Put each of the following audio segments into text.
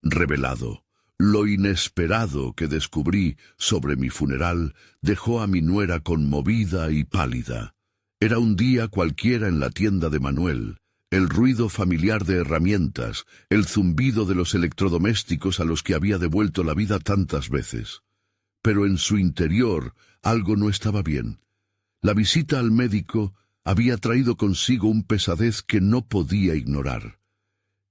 revelado. Lo inesperado que descubrí sobre mi funeral dejó a mi nuera conmovida y pálida. Era un día cualquiera en la tienda de Manuel. El ruido familiar de herramientas, el zumbido de los electrodomésticos a los que había devuelto la vida tantas veces. Pero en su interior algo no estaba bien. La visita al médico había traído consigo un pesadez que no podía ignorar.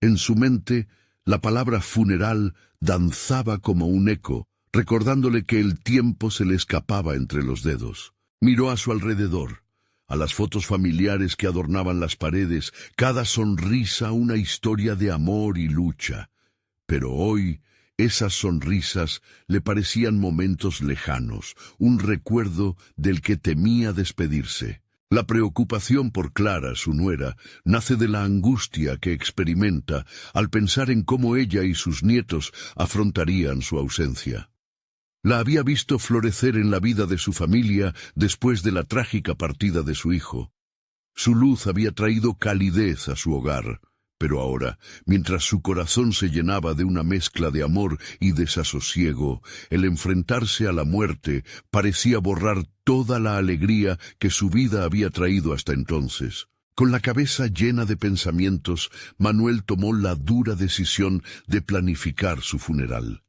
En su mente, la palabra funeral danzaba como un eco, recordándole que el tiempo se le escapaba entre los dedos. Miró a su alrededor, a las fotos familiares que adornaban las paredes, cada sonrisa una historia de amor y lucha. Pero hoy, esas sonrisas le parecían momentos lejanos, un recuerdo del que temía despedirse. La preocupación por Clara, su nuera, nace de la angustia que experimenta al pensar en cómo ella y sus nietos afrontarían su ausencia. La había visto florecer en la vida de su familia después de la trágica partida de su hijo. Su luz había traído calidez a su hogar, pero ahora, mientras su corazón se llenaba de una mezcla de amor y desasosiego, el enfrentarse a la muerte parecía borrar toda la alegría que su vida había traído hasta entonces. Con la cabeza llena de pensamientos, Manuel tomó la dura decisión de planificar su funeral.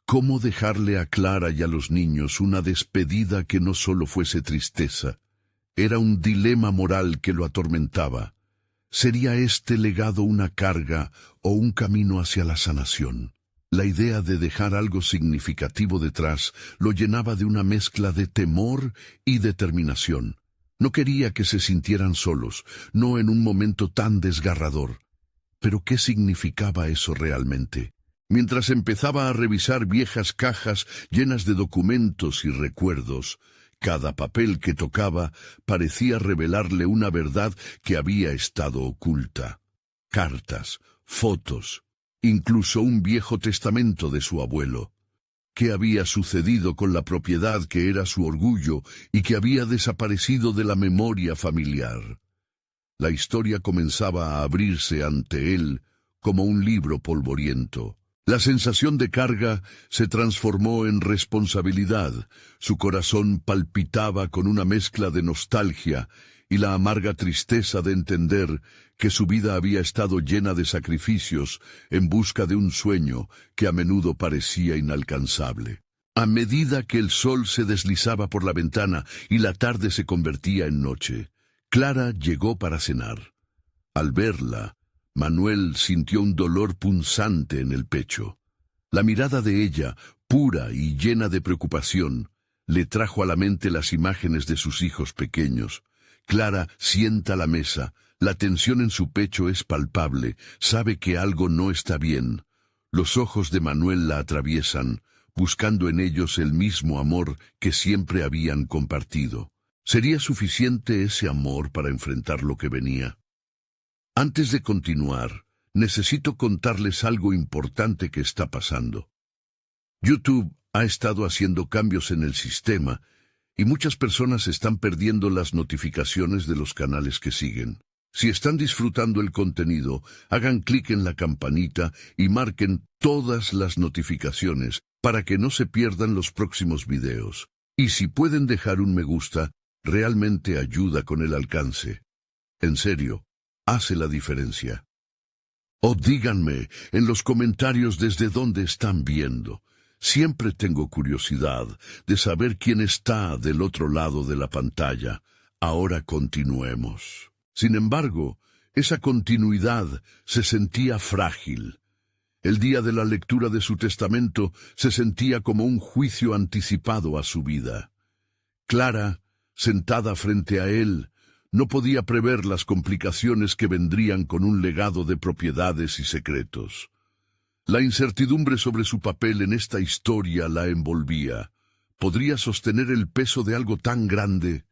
¿Cómo dejarle a Clara y a los niños una despedida que no solo fuese tristeza? Era un dilema moral que lo atormentaba. ¿Sería este legado una carga o un camino hacia la sanación? La idea de dejar algo significativo detrás lo llenaba de una mezcla de temor y determinación. No quería que se sintieran solos, no en un momento tan desgarrador. ¿Pero qué significaba eso realmente? Mientras empezaba a revisar viejas cajas llenas de documentos y recuerdos, cada papel que tocaba parecía revelarle una verdad que había estado oculta. Cartas, fotos, incluso un viejo testamento de su abuelo. ¿Qué había sucedido con la propiedad que era su orgullo y que había desaparecido de la memoria familiar? La historia comenzaba a abrirse ante él como un libro polvoriento. La sensación de carga se transformó en responsabilidad. Su corazón palpitaba con una mezcla de nostalgia y la amarga tristeza de entender que su vida había estado llena de sacrificios en busca de un sueño que a menudo parecía inalcanzable. A medida que el sol se deslizaba por la ventana y la tarde se convertía en noche, Clara llegó para cenar. Al verla, Manuel sintió un dolor punzante en el pecho. La mirada de ella, pura y llena de preocupación, le trajo a la mente las imágenes de sus hijos pequeños. Clara sienta a la mesa, la tensión en su pecho es palpable, sabe que algo no está bien. Los ojos de Manuel la atraviesan, buscando en ellos el mismo amor que siempre habían compartido. ¿Sería suficiente ese amor para enfrentar lo que venía? Antes de continuar, necesito contarles algo importante que está pasando. YouTube ha estado haciendo cambios en el sistema y muchas personas están perdiendo las notificaciones de los canales que siguen. Si están disfrutando el contenido, hagan clic en la campanita y marquen todas las notificaciones para que no se pierdan los próximos videos. Y si pueden dejar un me gusta, realmente ayuda con el alcance. En serio, hace la diferencia. O díganme en los comentarios desde dónde están viendo. Siempre tengo curiosidad de saber quién está del otro lado de la pantalla. Ahora continuemos. Sin embargo, esa continuidad se sentía frágil. El día de la lectura de su testamento se sentía como un juicio anticipado a su vida. Clara, sentada frente a él, no podía prever las complicaciones que vendrían con un legado de propiedades y secretos. La incertidumbre sobre su papel en esta historia la envolvía. ¿Podría sostener el peso de algo tan grande?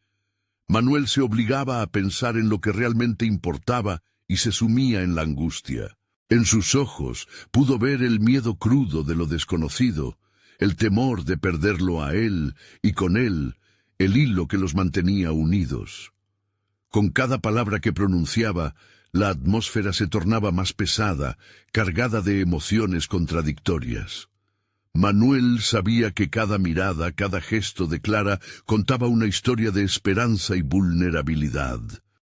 Manuel se obligaba a pensar en lo que realmente importaba y se sumía en la angustia. En sus ojos pudo ver el miedo crudo de lo desconocido, el temor de perderlo a él y con él el hilo que los mantenía unidos. Con cada palabra que pronunciaba, La atmósfera se tornaba más pesada, cargada de emociones contradictorias. Manuel sabía que cada mirada, cada gesto de Clara contaba una historia de esperanza y vulnerabilidad.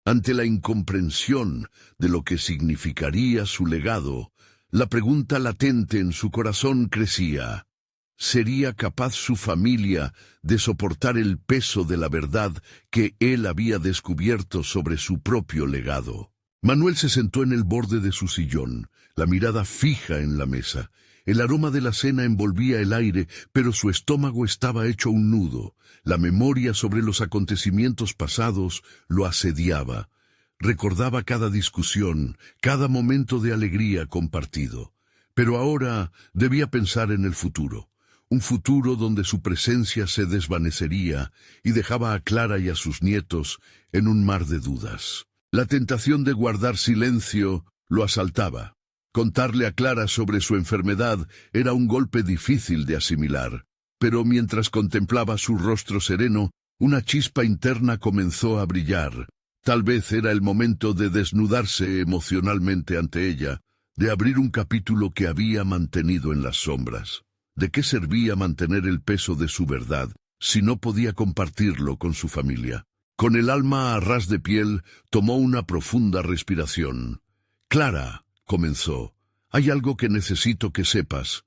Ante la incomprensión de lo que significaría su legado, la pregunta latente en su corazón crecía. ¿Sería capaz su familia de soportar el peso de la verdad que él había descubierto sobre su propio legado? Manuel se sentó en el borde de su sillón, la mirada fija en la mesa. El aroma de la cena envolvía el aire, pero su estómago estaba hecho un nudo. La memoria sobre los acontecimientos pasados lo asediaba. Recordaba cada discusión, cada momento de alegría compartido. Pero ahora debía pensar en el futuro. Un futuro donde su presencia se desvanecería y dejaba a Clara y a sus nietos en un mar de dudas. La tentación de guardar silencio lo asaltaba. Contarle a Clara sobre su enfermedad era un golpe difícil de asimilar, pero mientras contemplaba su rostro sereno, una chispa interna comenzó a brillar. Tal vez era el momento de desnudarse emocionalmente ante ella, de abrir un capítulo que había mantenido en las sombras. ¿De qué servía mantener el peso de su verdad si no podía compartirlo con su familia? Con el alma a ras de piel, tomó una profunda respiración. «Clara», comenzó, «hay algo que necesito que sepas».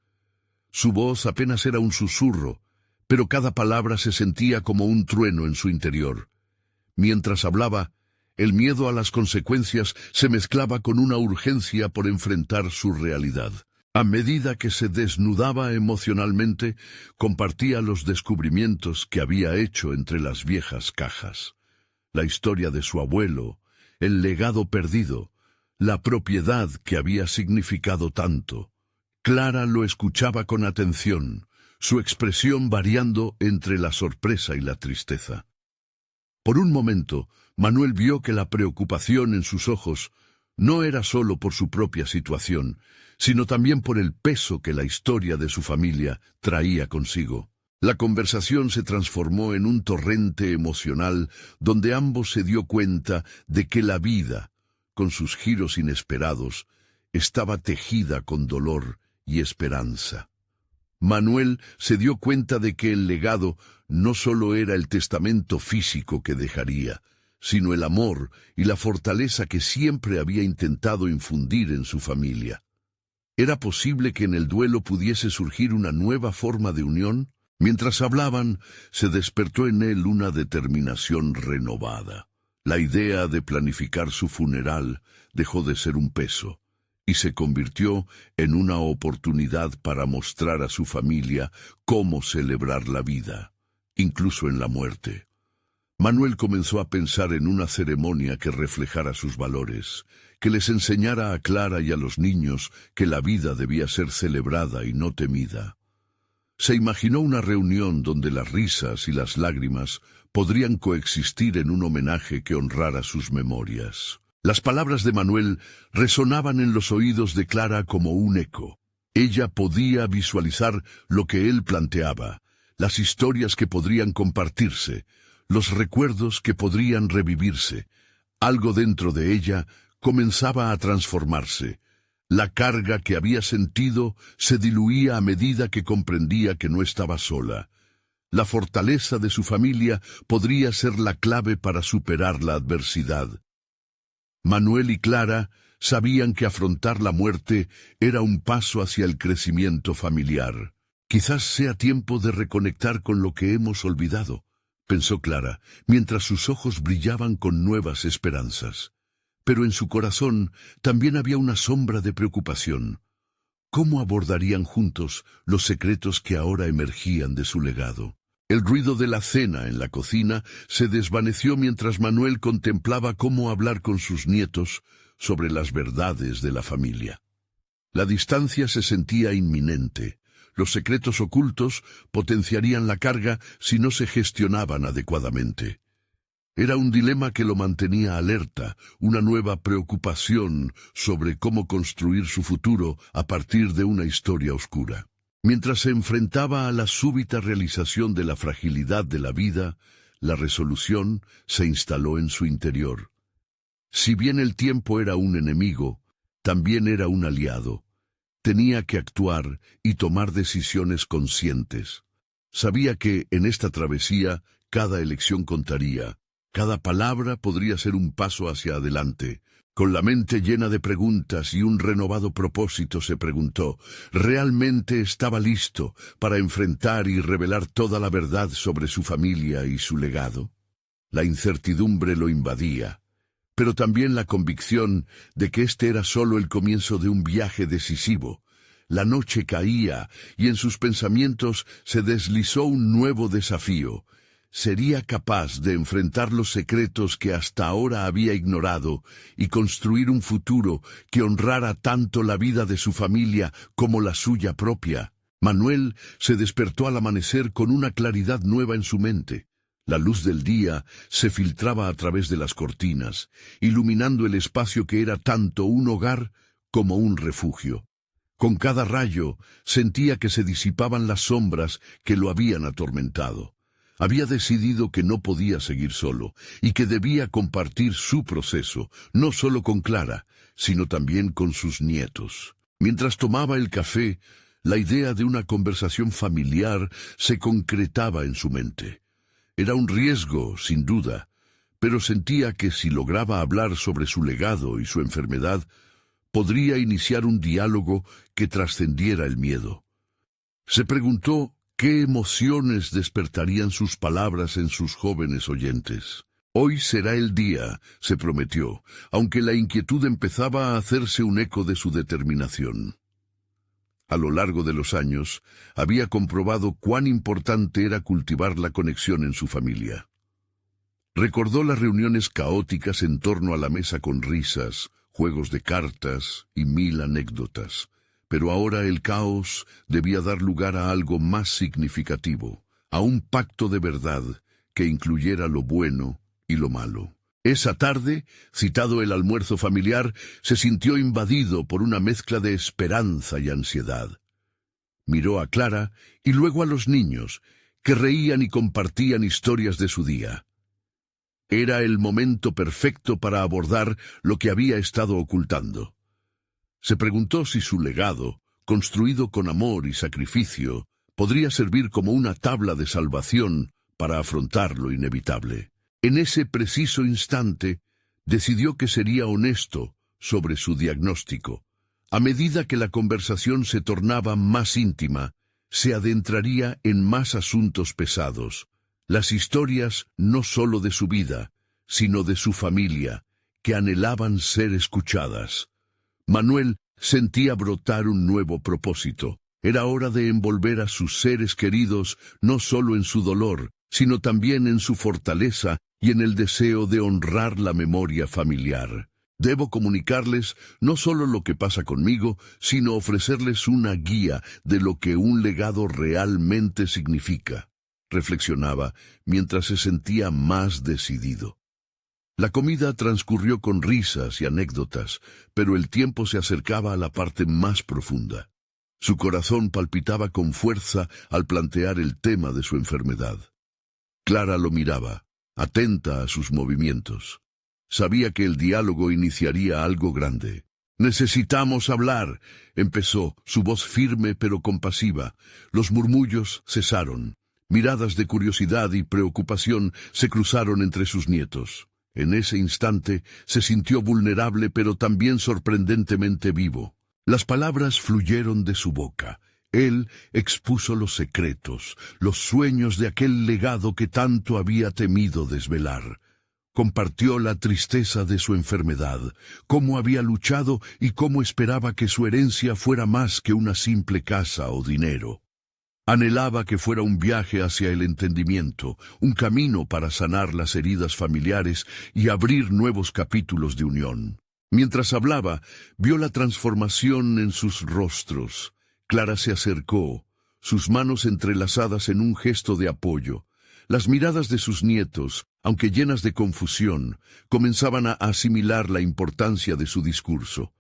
Su voz apenas era un susurro, pero cada palabra se sentía como un trueno en su interior. Mientras hablaba, el miedo a las consecuencias se mezclaba con una urgencia por enfrentar su realidad. A medida que se desnudaba emocionalmente, compartía los descubrimientos que había hecho entre las viejas cajas. La historia de su abuelo, el legado perdido, la propiedad que había significado tanto. Clara lo escuchaba con atención, su expresión variando entre la sorpresa y la tristeza. Por un momento, Manuel vio que la preocupación en sus ojos no era solo por su propia situación, sino también por el peso que la historia de su familia traía consigo. La conversación se transformó en un torrente emocional donde ambos se dio cuenta de que la vida, con sus giros inesperados, estaba tejida con dolor y esperanza. Manuel se dio cuenta de que el legado no solo era el testamento físico que dejaría, sino el amor y la fortaleza que siempre había intentado infundir en su familia. ¿Era posible que en el duelo pudiese surgir una nueva forma de unión? Mientras hablaban, se despertó en él una determinación renovada. La idea de planificar su funeral dejó de ser un peso y se convirtió en una oportunidad para mostrar a su familia cómo celebrar la vida, incluso en la muerte. Manuel comenzó a pensar en una ceremonia que reflejara sus valores, que les enseñara a Clara y a los niños que la vida debía ser celebrada y no temida. Se imaginó una reunión donde las risas y las lágrimas podrían coexistir en un homenaje que honrara sus memorias. Las palabras de Manuel resonaban en los oídos de Clara como un eco. Ella podía visualizar lo que él planteaba, las historias que podrían compartirse, los recuerdos que podrían revivirse. Algo dentro de ella comenzaba a transformarse. La carga que había sentido se diluía a medida que comprendía que no estaba sola. La fortaleza de su familia podría ser la clave para superar la adversidad. Manuel y Clara sabían que afrontar la muerte era un paso hacia el crecimiento familiar. Quizás sea tiempo de reconectar con lo que hemos olvidado, pensó Clara, mientras sus ojos brillaban con nuevas esperanzas. Pero en su corazón también había una sombra de preocupación. ¿Cómo abordarían juntos los secretos que ahora emergían de su legado? El ruido de la cena en la cocina se desvaneció mientras Manuel contemplaba cómo hablar con sus nietos sobre las verdades de la familia. La distancia se sentía inminente. Los secretos ocultos potenciarían la carga si no se gestionaban adecuadamente. Era un dilema que lo mantenía alerta, una nueva preocupación sobre cómo construir su futuro a partir de una historia oscura. Mientras se enfrentaba a la súbita realización de la fragilidad de la vida, la resolución se instaló en su interior. Si bien el tiempo era un enemigo, también era un aliado. Tenía que actuar y tomar decisiones conscientes. Sabía que, en esta travesía, cada elección contaría. Cada palabra podría ser un paso hacia adelante. Con la mente llena de preguntas y un renovado propósito se preguntó, ¿realmente estaba listo para enfrentar y revelar toda la verdad sobre su familia y su legado? La incertidumbre lo invadía, pero también la convicción de que este era solo el comienzo de un viaje decisivo. La noche caía y en sus pensamientos se deslizó un nuevo desafío. Sería capaz de enfrentar los secretos que hasta ahora había ignorado y construir un futuro que honrara tanto la vida de su familia como la suya propia. Manuel se despertó al amanecer con una claridad nueva en su mente. La luz del día se filtraba a través de las cortinas, iluminando el espacio que era tanto un hogar como un refugio. Con cada rayo sentía que se disipaban las sombras que lo habían atormentado. Había decidido que no podía seguir solo y que debía compartir su proceso, no solo con Clara, sino también con sus nietos. Mientras tomaba el café, la idea de una conversación familiar se concretaba en su mente. Era un riesgo, sin duda, pero sentía que si lograba hablar sobre su legado y su enfermedad, podría iniciar un diálogo que trascendiera el miedo. Se preguntó qué emociones despertarían sus palabras en sus jóvenes oyentes. Hoy será el día, se prometió, aunque la inquietud empezaba a hacerse un eco de su determinación. A lo largo de los años, había comprobado cuán importante era cultivar la conexión en su familia. Recordó las reuniones caóticas en torno a la mesa con risas, juegos de cartas y 1000 anécdotas. Pero ahora el caos debía dar lugar a algo más significativo, a un pacto de verdad que incluyera lo bueno y lo malo. Esa tarde, citado el almuerzo familiar, se sintió invadido por una mezcla de esperanza y ansiedad. Miró a Clara y luego a los niños, que reían y compartían historias de su día. Era el momento perfecto para abordar lo que había estado ocultando. Se preguntó si su legado, construido con amor y sacrificio, podría servir como una tabla de salvación para afrontar lo inevitable. En ese preciso instante, decidió que sería honesto sobre su diagnóstico. A medida que la conversación se tornaba más íntima, se adentraría en más asuntos pesados, las historias no solo de su vida, sino de su familia, que anhelaban ser escuchadas. Manuel sentía brotar un nuevo propósito. Era hora de envolver a sus seres queridos no solo en su dolor, sino también en su fortaleza y en el deseo de honrar la memoria familiar. Debo comunicarles no solo lo que pasa conmigo, sino ofrecerles una guía de lo que un legado realmente significa, reflexionaba mientras se sentía más decidido. La comida transcurrió con risas y anécdotas, pero el tiempo se acercaba a la parte más profunda. Su corazón palpitaba con fuerza al plantear el tema de su enfermedad. Clara lo miraba, atenta a sus movimientos. Sabía que el diálogo iniciaría algo grande. «Necesitamos hablar», empezó, su voz firme pero compasiva. Los murmullos cesaron. Miradas de curiosidad y preocupación se cruzaron entre sus nietos. En ese instante se sintió vulnerable pero también sorprendentemente vivo. Las palabras fluyeron de su boca. Él expuso los secretos, los sueños de aquel legado que tanto había temido desvelar. Compartió la tristeza de su enfermedad, cómo había luchado y cómo esperaba que su herencia fuera más que una simple casa o dinero. Anhelaba que fuera un viaje hacia el entendimiento, un camino para sanar las heridas familiares y abrir nuevos capítulos de unión. Mientras hablaba, vio la transformación en sus rostros. Clara se acercó, sus manos entrelazadas en un gesto de apoyo. Las miradas de sus nietos, aunque llenas de confusión, comenzaban a asimilar la importancia de su discurso.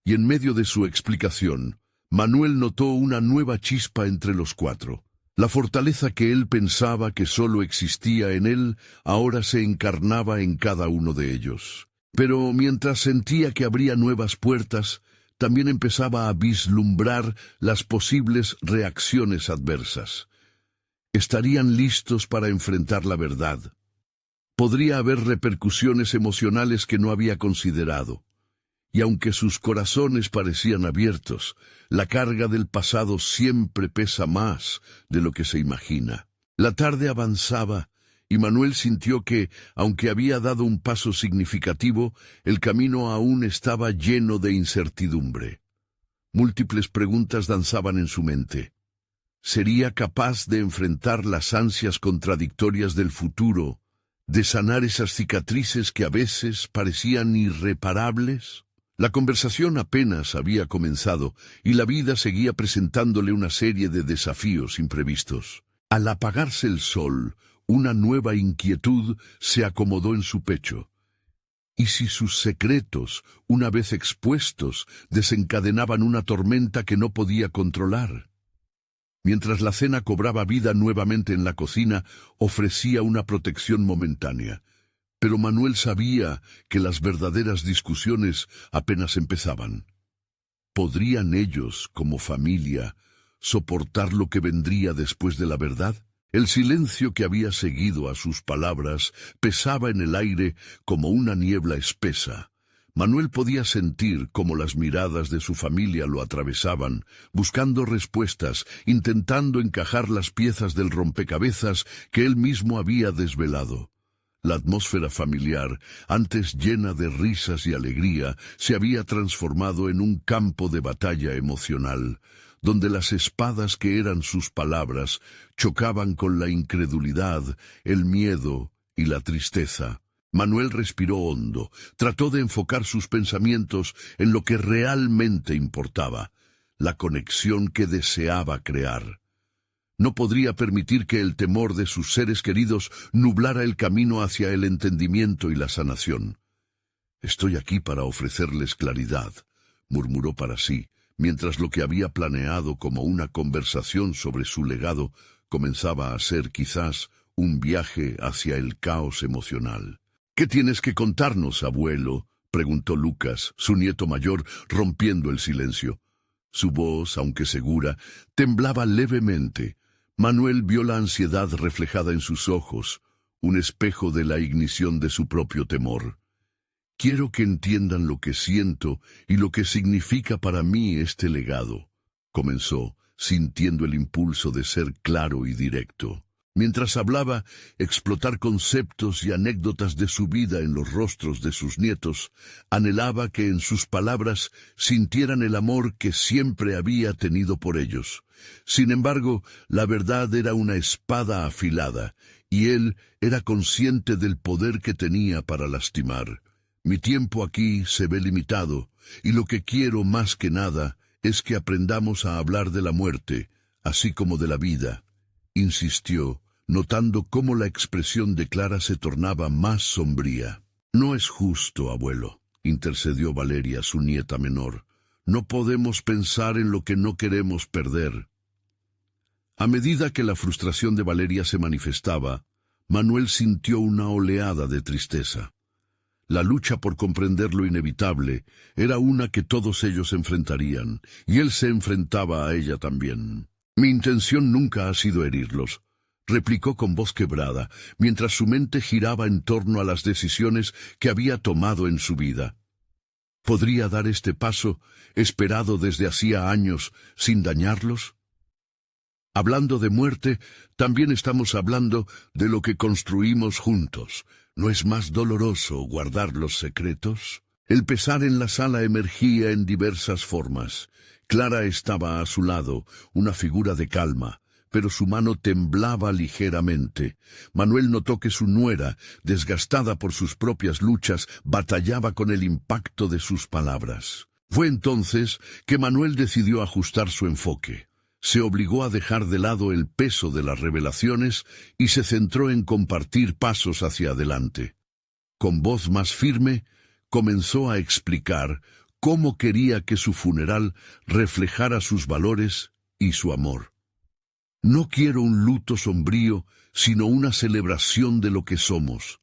Y en medio de su explicación, Manuel notó una nueva chispa entre los cuatro. La fortaleza que él pensaba que solo existía en él, ahora se encarnaba en cada uno de ellos. Pero mientras sentía que abría nuevas puertas, también empezaba a vislumbrar las posibles reacciones adversas. ¿Estarían listos para enfrentar la verdad? Podría haber repercusiones emocionales que no había considerado. Y aunque sus corazones parecían abiertos, la carga del pasado siempre pesa más de lo que se imagina. La tarde avanzaba y Manuel sintió que, aunque había dado un paso significativo, el camino aún estaba lleno de incertidumbre. Múltiples preguntas danzaban en su mente. ¿Sería capaz de enfrentar las ansias contradictorias del futuro, de sanar esas cicatrices que a veces parecían irreparables? La conversación apenas había comenzado y la vida seguía presentándole una serie de desafíos imprevistos. Al apagarse el sol, una nueva inquietud se acomodó en su pecho. ¿Y si sus secretos, una vez expuestos, desencadenaban una tormenta que no podía controlar? Mientras la cena cobraba vida nuevamente en la cocina, ofrecía una protección momentánea. Pero Manuel sabía que las verdaderas discusiones apenas empezaban. ¿Podrían ellos, como familia, soportar lo que vendría después de la verdad? El silencio que había seguido a sus palabras pesaba en el aire como una niebla espesa. Manuel podía sentir cómo las miradas de su familia lo atravesaban, buscando respuestas, intentando encajar las piezas del rompecabezas que él mismo había desvelado. La atmósfera familiar, antes llena de risas y alegría, se había transformado en un campo de batalla emocional, donde las espadas que eran sus palabras chocaban con la incredulidad, el miedo y la tristeza. Manuel respiró hondo, trató de enfocar sus pensamientos en lo que realmente importaba, la conexión que deseaba crear. No podría permitir que el temor de sus seres queridos nublara el camino hacia el entendimiento y la sanación. «Estoy aquí para ofrecerles claridad», murmuró para sí, mientras lo que había planeado como una conversación sobre su legado comenzaba a ser quizás un viaje hacia el caos emocional. «¿Qué tienes que contarnos, abuelo?», preguntó Lucas, su nieto mayor, rompiendo el silencio. Su voz, aunque segura, temblaba levemente. Manuel vio la ansiedad reflejada en sus ojos, un espejo de la ignición de su propio temor. «Quiero que entiendan lo que siento y lo que significa para mí este legado», comenzó, sintiendo el impulso de ser claro y directo. Mientras hablaba, explotar conceptos y anécdotas de su vida en los rostros de sus nietos, anhelaba que en sus palabras sintieran el amor que siempre había tenido por ellos. Sin embargo, la verdad era una espada afilada, y él era consciente del poder que tenía para lastimar. «Mi tiempo aquí se ve limitado, y lo que quiero más que nada es que aprendamos a hablar de la muerte, así como de la vida», insistió, notando cómo la expresión de Clara se tornaba más sombría. «No es justo, abuelo», intercedió Valeria, su nieta menor. «No podemos pensar en lo que no queremos perder». A medida que la frustración de Valeria se manifestaba, Manuel sintió una oleada de tristeza. La lucha por comprender lo inevitable era una que todos ellos enfrentarían, y él se enfrentaba a ella también. «Mi intención nunca ha sido herirlos», replicó con voz quebrada, mientras su mente giraba en torno a las decisiones que había tomado en su vida. ¿Podría dar este paso, esperado desde hacía años, sin dañarlos? Hablando de muerte, también estamos hablando de lo que construimos juntos. ¿No es más doloroso guardar los secretos? El pesar en la sala emergía en diversas formas. Clara estaba a su lado, una figura de calma, pero su mano temblaba ligeramente. Manuel notó que su nuera, desgastada por sus propias luchas, batallaba con el impacto de sus palabras. Fue entonces que Manuel decidió ajustar su enfoque. Se obligó a dejar de lado el peso de las revelaciones y se centró en compartir pasos hacia adelante. Con voz más firme, comenzó a explicar cómo quería que su funeral reflejara sus valores y su amor. «No quiero un luto sombrío, sino una celebración de lo que somos.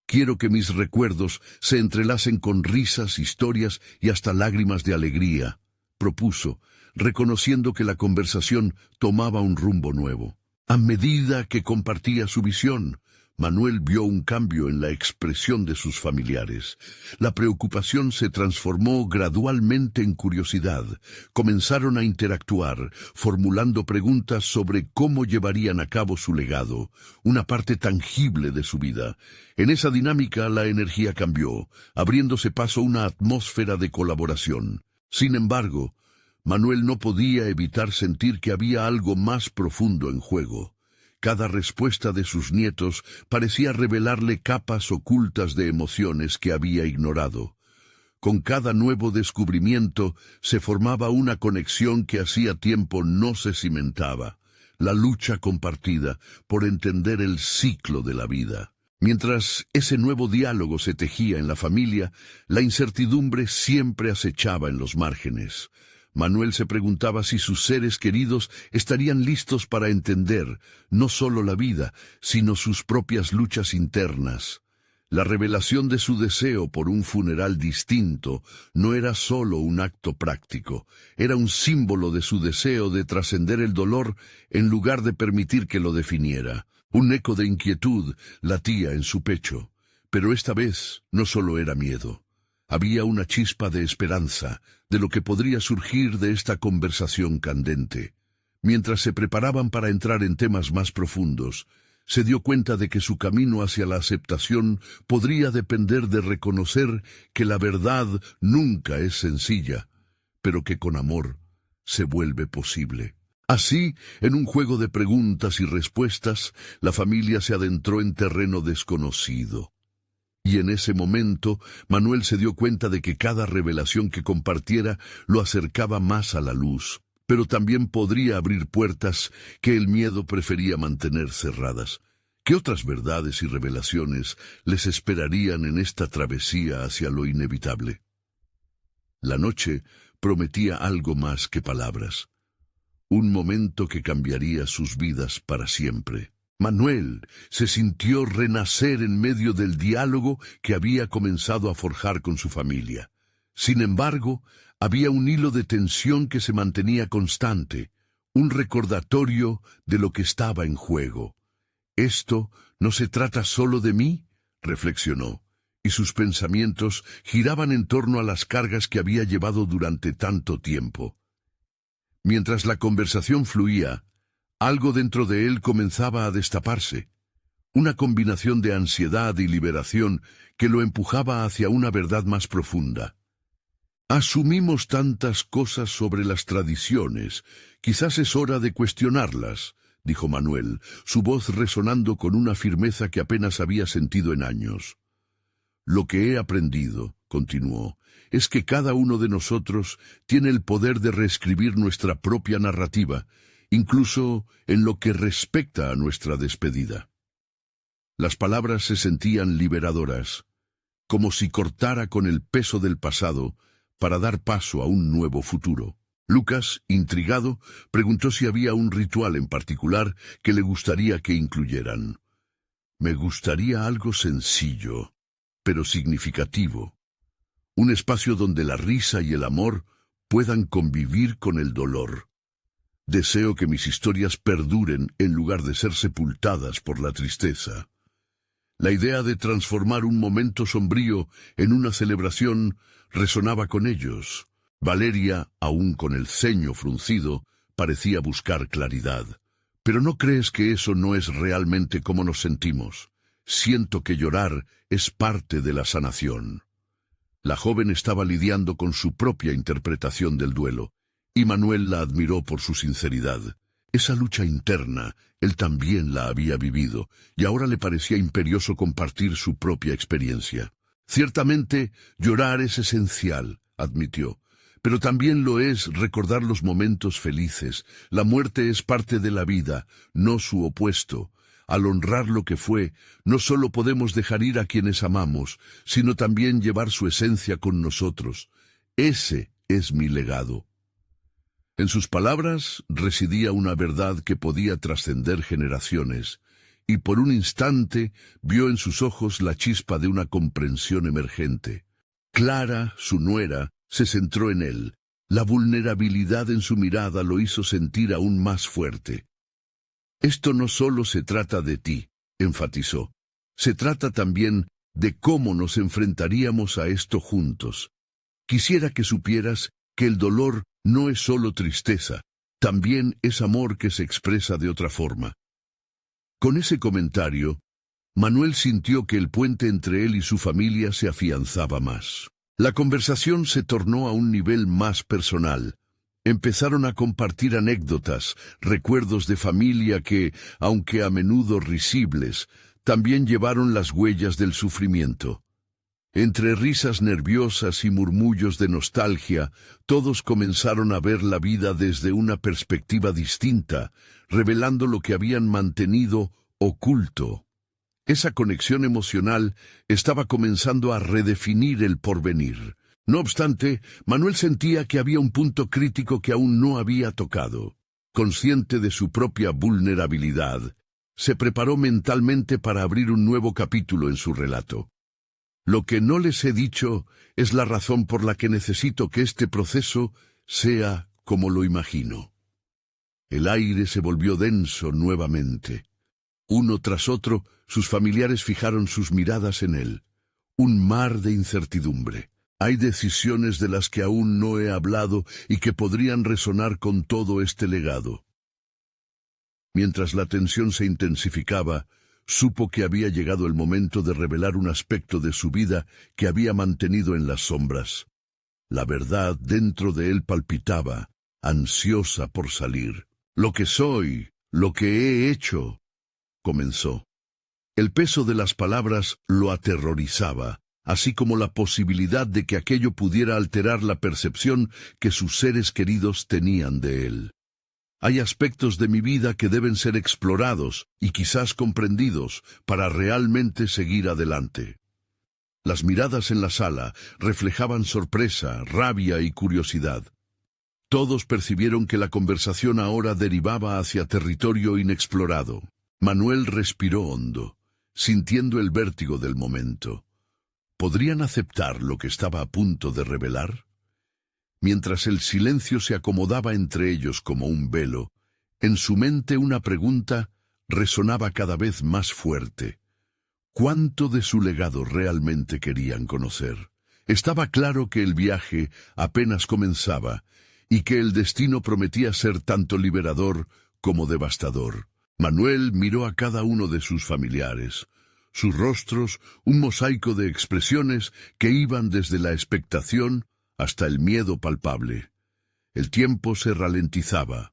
Quiero que mis recuerdos se entrelacen con risas, historias y hasta lágrimas de alegría, propuso, reconociendo que la conversación tomaba un rumbo nuevo. A medida que compartía su visión, Manuel vio un cambio en la expresión de sus familiares. La preocupación se transformó gradualmente en curiosidad. Comenzaron a interactuar, formulando preguntas sobre cómo llevarían a cabo su legado, una parte tangible de su vida. En esa dinámica la energía cambió, abriéndose paso a una atmósfera de colaboración. Sin embargo, Manuel no podía evitar sentir que había algo más profundo en juego. Cada respuesta de sus nietos parecía revelarle capas ocultas de emociones que había ignorado. Con cada nuevo descubrimiento se formaba una conexión que hacía tiempo no se cimentaba, la lucha compartida por entender el ciclo de la vida. Mientras ese nuevo diálogo se tejía en la familia, la incertidumbre siempre acechaba en los márgenes. Manuel se preguntaba si sus seres queridos estarían listos para entender no solo la vida, sino sus propias luchas internas. La revelación de su deseo por un funeral distinto no era solo un acto práctico, era un símbolo de su deseo de trascender el dolor en lugar de permitir que lo definiera. Un eco de inquietud latía en su pecho, pero esta vez no solo era miedo. Había una chispa de esperanza de lo que podría surgir de esta conversación candente. Mientras se preparaban para entrar en temas más profundos, se dio cuenta de que su camino hacia la aceptación podría depender de reconocer que la verdad nunca es sencilla, pero que con amor se vuelve posible. Así, en un juego de preguntas y respuestas, la familia se adentró en terreno desconocido. Y en ese momento, Manuel se dio cuenta de que cada revelación que compartiera lo acercaba más a la luz, pero también podría abrir puertas que el miedo prefería mantener cerradas. ¿Qué otras verdades y revelaciones les esperarían en esta travesía hacia lo inevitable? La noche prometía algo más que palabras. Un momento que cambiaría sus vidas para siempre. Manuel se sintió renacer en medio del diálogo que había comenzado a forjar con su familia. Sin embargo, había un hilo de tensión que se mantenía constante, un recordatorio de lo que estaba en juego. «Esto no se trata solo de mí», reflexionó, y sus pensamientos giraban en torno a las cargas que había llevado durante tanto tiempo. Mientras la conversación fluía, algo dentro de él comenzaba a destaparse, una combinación de ansiedad y liberación que lo empujaba hacia una verdad más profunda. Asumimos tantas cosas sobre las tradiciones, quizás es hora de cuestionarlas, dijo Manuel, su voz resonando con una firmeza que apenas había sentido en años. Lo que he aprendido, continuó, es que cada uno de nosotros tiene el poder de reescribir nuestra propia narrativa, incluso en lo que respecta a nuestra despedida. Las palabras se sentían liberadoras, como si cortara con el peso del pasado para dar paso a un nuevo futuro. Lucas, intrigado, preguntó si había un ritual en particular que le gustaría que incluyeran. «Me gustaría algo sencillo, pero significativo. Un espacio donde la risa y el amor puedan convivir con el dolor. Deseo que mis historias perduren en lugar de ser sepultadas por la tristeza». La idea de transformar un momento sombrío en una celebración resonaba con ellos. Valeria, aún con el ceño fruncido, parecía buscar claridad. «¿Pero no crees que eso no es realmente cómo nos sentimos? Siento que llorar es parte de la sanación». La joven estaba lidiando con su propia interpretación del duelo, y Manuel la admiró por su sinceridad. Esa lucha interna, él también la había vivido, y ahora le parecía imperioso compartir su propia experiencia. «Ciertamente, llorar es esencial», admitió, «pero también lo es recordar los momentos felices. La muerte es parte de la vida, no su opuesto. Al honrar lo que fue, no solo podemos dejar ir a quienes amamos, sino también llevar su esencia con nosotros. Ese es mi legado». En sus palabras residía una verdad que podía trascender generaciones. y por un instante vio en sus ojos la chispa de una comprensión emergente. Clara, su nuera, se centró en él. La vulnerabilidad en su mirada lo hizo sentir aún más fuerte. «Esto no solo se trata de ti», enfatizó. «Se trata también de cómo nos enfrentaríamos a esto juntos. Quisiera que supieras que el dolor no es solo tristeza, también es amor que se expresa de otra forma». Con ese comentario, Manuel sintió que el puente entre él y su familia se afianzaba más. La conversación se tornó a un nivel más personal. Empezaron a compartir anécdotas, recuerdos de familia que, aunque a menudo risibles, también llevaron las huellas del sufrimiento. Entre risas nerviosas y murmullos de nostalgia, todos comenzaron a ver la vida desde una perspectiva distinta, revelando lo que habían mantenido oculto. Esa conexión emocional estaba comenzando a redefinir el porvenir. No obstante, Manuel sentía que había un punto crítico que aún no había tocado. Consciente de su propia vulnerabilidad, se preparó mentalmente para abrir un nuevo capítulo en su relato. «Lo que no les he dicho es la razón por la que necesito que este proceso sea como lo imagino». El aire se volvió denso nuevamente. Uno tras otro, sus familiares fijaron sus miradas en él. Un mar de incertidumbre. Hay decisiones de las que aún no he hablado y que podrían resonar con todo este legado. Mientras la tensión se intensificaba, supo que había llegado el momento de revelar un aspecto de su vida que había mantenido en las sombras. La verdad dentro de él palpitaba, ansiosa por salir. «Lo que soy, lo que he hecho», comenzó. El peso de las palabras lo aterrorizaba, así como la posibilidad de que aquello pudiera alterar la percepción que sus seres queridos tenían de él. «Hay aspectos de mi vida que deben ser explorados y quizás comprendidos para realmente seguir adelante». Las miradas en la sala reflejaban sorpresa, rabia y curiosidad. Todos percibieron que la conversación ahora derivaba hacia territorio inexplorado. Manuel respiró hondo, sintiendo el vértigo del momento. ¿Podrían aceptar lo que estaba a punto de revelar? Mientras el silencio se acomodaba entre ellos como un velo, en su mente una pregunta resonaba cada vez más fuerte. ¿Cuánto de su legado realmente querían conocer? Estaba claro que el viaje apenas comenzaba y que el destino prometía ser tanto liberador como devastador. Manuel miró a cada uno de sus familiares. Sus rostros, un mosaico de expresiones que iban desde la expectación hasta el miedo palpable. El tiempo se ralentizaba,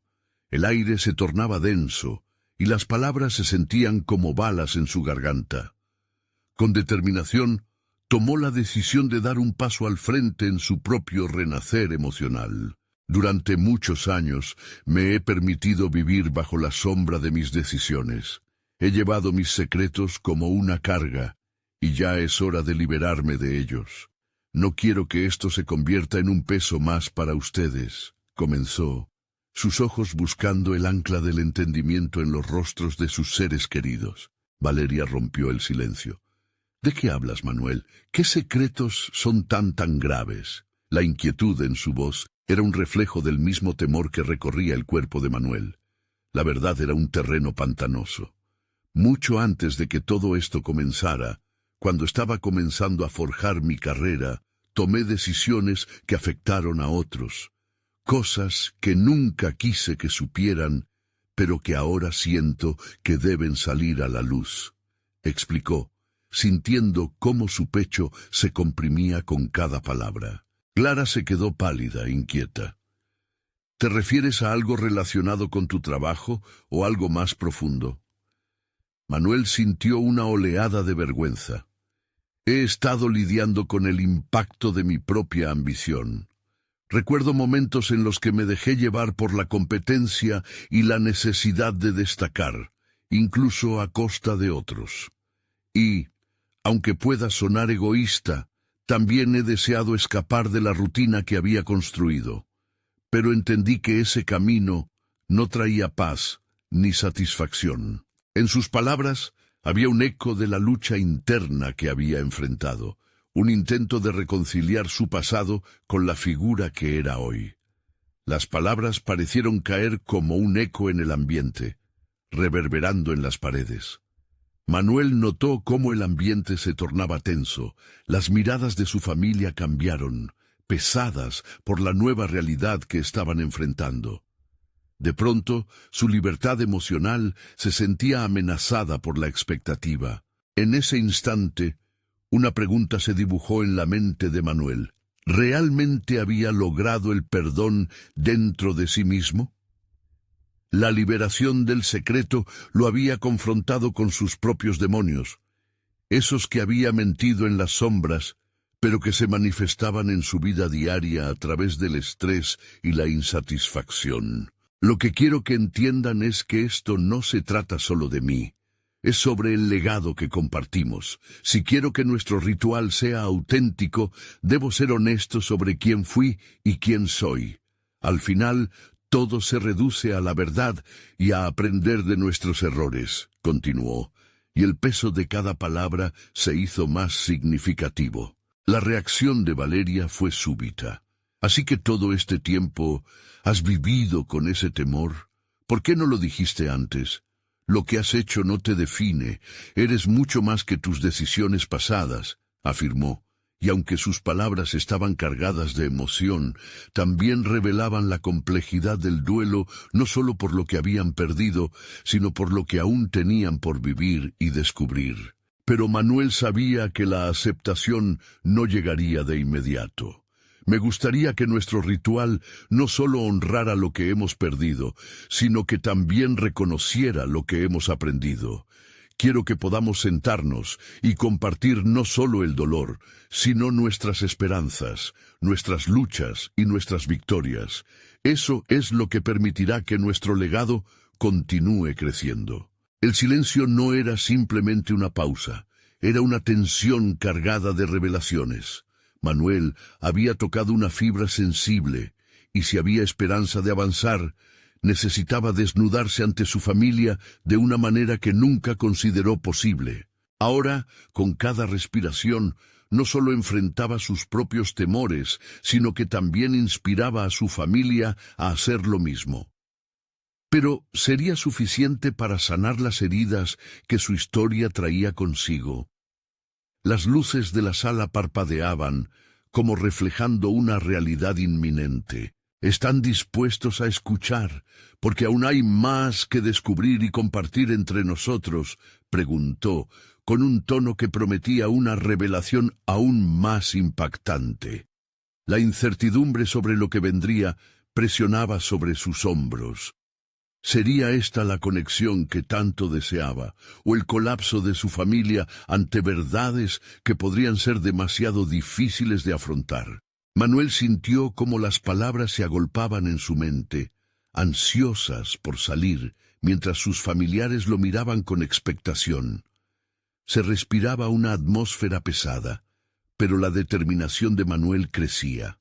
el aire se tornaba denso, y las palabras se sentían como balas en su garganta. Con determinación, tomó la decisión de dar un paso al frente en su propio renacer emocional. «Durante muchos años me he permitido vivir bajo la sombra de mis decisiones. He llevado mis secretos como una carga, y ya es hora de liberarme de ellos. No quiero que esto se convierta en un peso más para ustedes», comenzó, sus ojos buscando el ancla del entendimiento en los rostros de sus seres queridos. Valeria rompió el silencio. «¿De qué hablas, Manuel? ¿Qué secretos son tan graves?» La inquietud en su voz era un reflejo del mismo temor que recorría el cuerpo de Manuel. La verdad era un terreno pantanoso. Mucho antes de que todo esto comenzara, cuando estaba comenzando a forjar mi carrera, tomé decisiones que afectaron a otros. Cosas que nunca quise que supieran, pero que ahora siento que deben salir a la luz, explicó, sintiendo cómo su pecho se comprimía con cada palabra. Clara se quedó pálida, inquieta. ¿Te refieres a algo relacionado con tu trabajo o algo más profundo? Manuel sintió una oleada de vergüenza. He estado lidiando con el impacto de mi propia ambición. Recuerdo momentos en los que me dejé llevar por la competencia y la necesidad de destacar, incluso a costa de otros. Y, aunque pueda sonar egoísta, también he deseado escapar de la rutina que había construido, pero entendí que ese camino no traía paz ni satisfacción. En sus palabras había un eco de la lucha interna que había enfrentado, un intento de reconciliar su pasado con la figura que era hoy. Las palabras parecieron caer como un eco en el ambiente, reverberando en las paredes. Manuel notó cómo el ambiente se tornaba tenso, las miradas de su familia cambiaron, pesadas por la nueva realidad que estaban enfrentando. De pronto, su libertad emocional se sentía amenazada por la expectativa. En ese instante, una pregunta se dibujó en la mente de Manuel. ¿Realmente había logrado el perdón dentro de sí mismo? La liberación del secreto lo había confrontado con sus propios demonios, esos que había mentido en las sombras, pero que se manifestaban en su vida diaria a través del estrés y la insatisfacción. Lo que quiero que entiendan es que esto no se trata solo de mí, es sobre el legado que compartimos. Si quiero que nuestro ritual sea auténtico, debo ser honesto sobre quién fui y quién soy. Al final, todo se reduce a la verdad y a aprender de nuestros errores, continuó, y el peso de cada palabra se hizo más significativo. La reacción de Valeria fue súbita. Así que todo este tiempo has vivido con ese temor. ¿Por qué no lo dijiste antes? Lo que has hecho no te define, eres mucho más que tus decisiones pasadas, afirmó. Y aunque sus palabras estaban cargadas de emoción, también revelaban la complejidad del duelo, no solo por lo que habían perdido, sino por lo que aún tenían por vivir y descubrir. Pero Manuel sabía que la aceptación no llegaría de inmediato. Me gustaría que nuestro ritual no solo honrara lo que hemos perdido, sino que también reconociera lo que hemos aprendido. Quiero que podamos sentarnos y compartir no solo el dolor, sino nuestras esperanzas, nuestras luchas y nuestras victorias. Eso es lo que permitirá que nuestro legado continúe creciendo. El silencio no era simplemente una pausa, era una tensión cargada de revelaciones. Manuel había tocado una fibra sensible, y si había esperanza de avanzar, necesitaba desnudarse ante su familia de una manera que nunca consideró posible. Ahora, con cada respiración, no solo enfrentaba sus propios temores, sino que también inspiraba a su familia a hacer lo mismo. Pero ¿sería suficiente para sanar las heridas que su historia traía consigo? Las luces de la sala parpadeaban, como reflejando una realidad inminente. ¿Están dispuestos a escuchar? Porque aún hay más que descubrir y compartir entre nosotros, preguntó, con un tono que prometía una revelación aún más impactante. La incertidumbre sobre lo que vendría presionaba sobre sus hombros. ¿Sería esta la conexión que tanto deseaba, o el colapso de su familia ante verdades que podrían ser demasiado difíciles de afrontar? Manuel sintió cómo las palabras se agolpaban en su mente, ansiosas por salir, mientras sus familiares lo miraban con expectación. Se respiraba una atmósfera pesada, pero la determinación de Manuel crecía.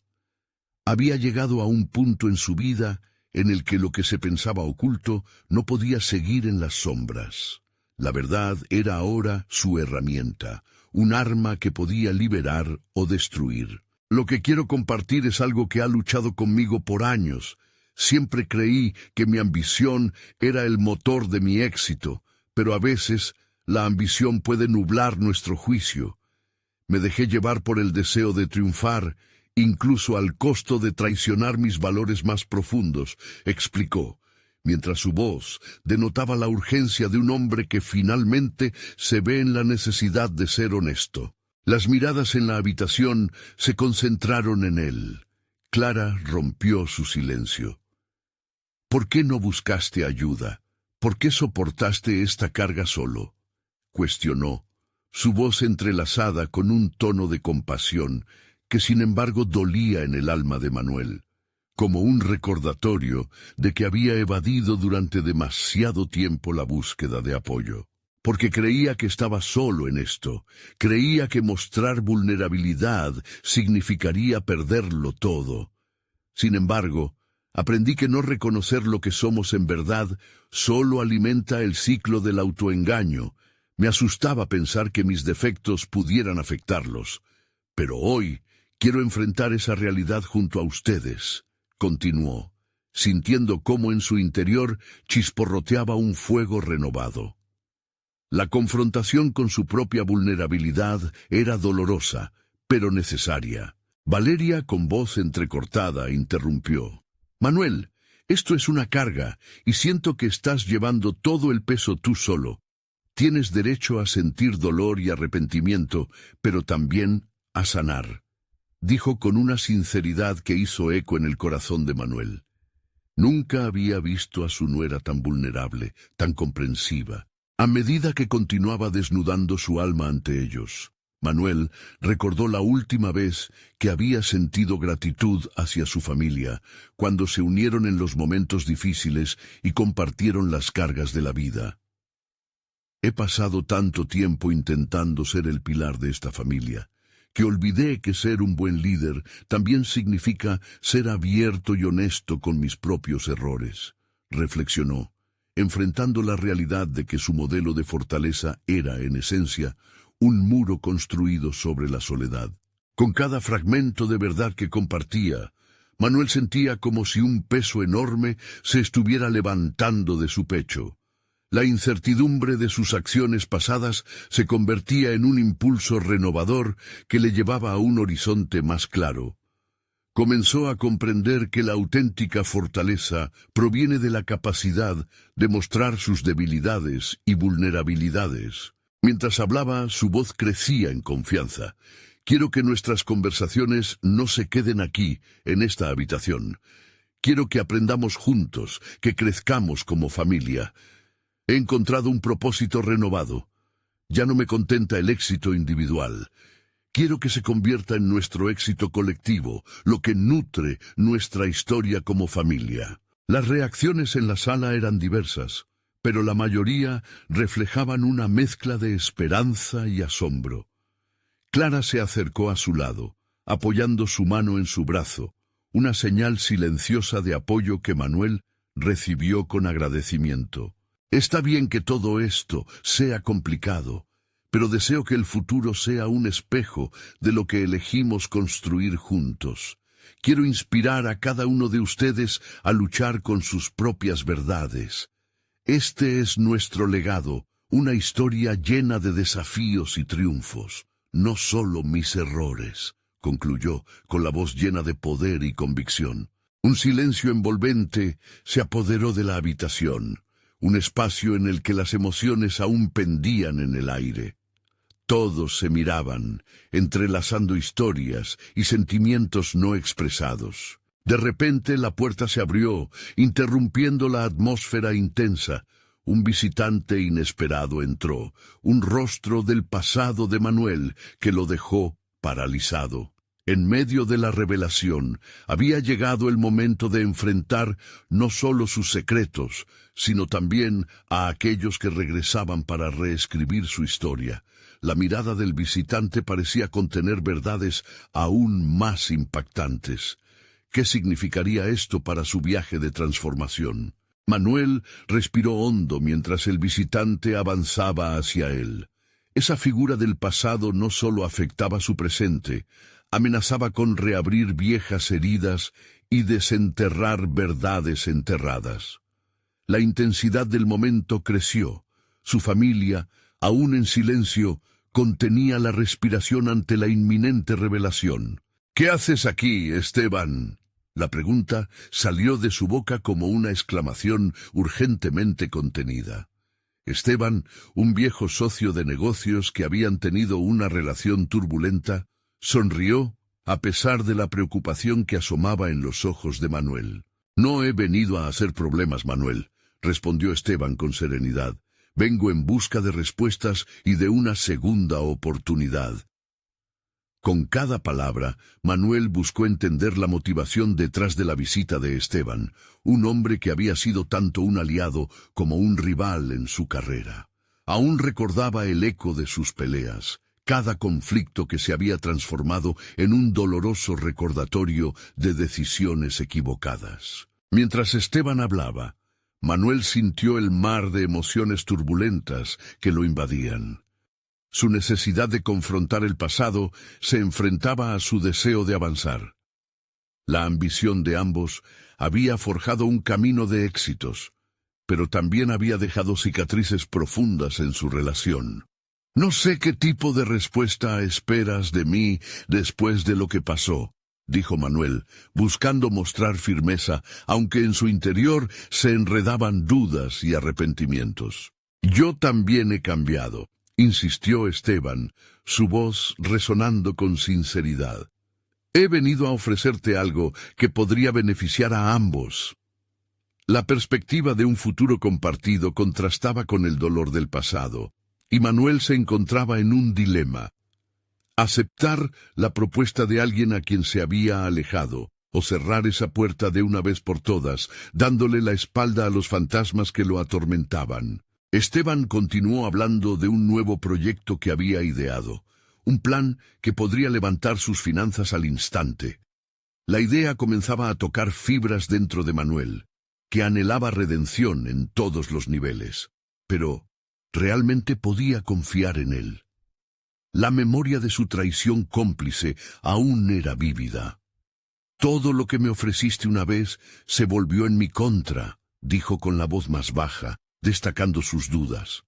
Había llegado a un punto en su vida en el que lo que se pensaba oculto no podía seguir en las sombras. La verdad era ahora su herramienta, un arma que podía liberar o destruir. Lo que quiero compartir es algo que ha luchado conmigo por años. Siempre creí que mi ambición era el motor de mi éxito, pero a veces la ambición puede nublar nuestro juicio. Me dejé llevar por el deseo de triunfar, incluso al costo de traicionar mis valores más profundos, explicó, mientras su voz denotaba la urgencia de un hombre que finalmente se ve en la necesidad de ser honesto. Las miradas en la habitación se concentraron en él. Clara rompió su silencio. ¿Por qué no buscaste ayuda? ¿Por qué soportaste esta carga solo? Cuestionó, su voz entrelazada con un tono de compasión que sin embargo dolía en el alma de Manuel, como un recordatorio de que había evadido durante demasiado tiempo la búsqueda de apoyo. Porque creía que estaba solo en esto, creía que mostrar vulnerabilidad significaría perderlo todo. Sin embargo, Aprendí que no reconocer lo que somos en verdad solo alimenta el ciclo del autoengaño. Me asustaba pensar que mis defectos pudieran afectarlos. Pero hoy quiero enfrentar esa realidad junto a ustedes, continuó, sintiendo cómo en su interior chisporroteaba un fuego renovado. La confrontación con su propia vulnerabilidad era dolorosa, pero necesaria. Valeria, con voz entrecortada, interrumpió. Manuel, esto es una carga, y siento que estás llevando todo el peso tú solo. Tienes derecho a sentir dolor y arrepentimiento, pero también a sanar, dijo con una sinceridad que hizo eco en el corazón de Manuel. Nunca había visto a su nuera tan vulnerable, tan comprensiva. A medida que continuaba desnudando su alma ante ellos, Manuel recordó la última vez que había sentido gratitud hacia su familia, cuando se unieron en los momentos difíciles y compartieron las cargas de la vida. He pasado tanto tiempo intentando ser el pilar de esta familia, que olvidé que ser un buen líder también significa ser abierto y honesto con mis propios errores, reflexionó, enfrentando la realidad de que su modelo de fortaleza era, en esencia, un muro construido sobre la soledad. Con cada fragmento de verdad que compartía, Manuel sentía como si un peso enorme se estuviera levantando de su pecho. La incertidumbre de sus acciones pasadas se convertía en un impulso renovador que le llevaba a un horizonte más claro. Comenzó a comprender que la auténtica fortaleza proviene de la capacidad de mostrar sus debilidades y vulnerabilidades. Mientras hablaba, su voz crecía en confianza. Quiero que nuestras conversaciones no se queden aquí, en esta habitación. Quiero que aprendamos juntos, que crezcamos como familia. He encontrado un propósito renovado. Ya no me contenta el éxito individual. Quiero que se convierta en nuestro éxito colectivo, lo que nutre nuestra historia como familia. Las reacciones en la sala eran diversas, pero la mayoría reflejaban una mezcla de esperanza y asombro. Clara se acercó a su lado, apoyando su mano en su brazo, una señal silenciosa de apoyo que Manuel recibió con agradecimiento. Está bien que todo esto sea complicado, pero deseo que el futuro sea un espejo de lo que elegimos construir juntos. Quiero inspirar a cada uno de ustedes a luchar con sus propias verdades. Este es nuestro legado, una historia llena de desafíos y triunfos, no solo mis errores, concluyó con la voz llena de poder y convicción. Un silencio envolvente se apoderó de la habitación. Un espacio en el que las emociones aún pendían en el aire. Todos se miraban, entrelazando historias y sentimientos no expresados. De repente la puerta se abrió, interrumpiendo la atmósfera intensa. Un visitante inesperado entró, un rostro del pasado de Manuel que lo dejó paralizado. En medio de la revelación, había llegado el momento de enfrentar no solo sus secretos, sino también a aquellos que regresaban para reescribir su historia. La mirada del visitante parecía contener verdades aún más impactantes. ¿Qué significaría esto para su viaje de transformación? Manuel respiró hondo mientras el visitante avanzaba hacia él. Esa figura del pasado no solo afectaba su presente, amenazaba con reabrir viejas heridas y desenterrar verdades enterradas. La intensidad del momento creció. Su familia, aún en silencio, contenía la respiración ante la inminente revelación. ¿Qué haces aquí, Esteban? La pregunta salió de su boca como una exclamación urgentemente contenida. Esteban, un viejo socio de negocios que habían tenido una relación turbulenta, sonrió a pesar de la preocupación que asomaba en los ojos de Manuel. No he venido a hacer problemas, Manuel, respondió Esteban con serenidad. Vengo en busca de respuestas y de una segunda oportunidad. Con cada palabra, Manuel buscó entender la motivación detrás de la visita de Esteban, un hombre que había sido tanto un aliado como un rival en su carrera. Aún recordaba el eco de sus peleas, cada conflicto que se había transformado en un doloroso recordatorio de decisiones equivocadas. Mientras Esteban hablaba, Manuel sintió el mar de emociones turbulentas que lo invadían. Su necesidad de confrontar el pasado se enfrentaba a su deseo de avanzar. La ambición de ambos había forjado un camino de éxitos, pero también había dejado cicatrices profundas en su relación. «No sé qué tipo de respuesta esperas de mí después de lo que pasó», dijo Manuel, buscando mostrar firmeza, aunque en su interior se enredaban dudas y arrepentimientos. «Yo también he cambiado», insistió Esteban, su voz resonando con sinceridad. «He venido a ofrecerte algo que podría beneficiar a ambos». La perspectiva de un futuro compartido contrastaba con el dolor del pasado, y Manuel se encontraba en un dilema. Aceptar la propuesta de alguien a quien se había alejado, o cerrar esa puerta de una vez por todas, dándole la espalda a los fantasmas que lo atormentaban. Esteban continuó hablando de un nuevo proyecto que había ideado, un plan que podría levantar sus finanzas al instante. La idea comenzaba a tocar fibras dentro de Manuel, que anhelaba redención en todos los niveles. Pero realmente podía confiar en él. La memoria de su traición cómplice aún era vívida. «Todo lo que me ofreciste una vez se volvió en mi contra», dijo con la voz más baja, destacando sus dudas.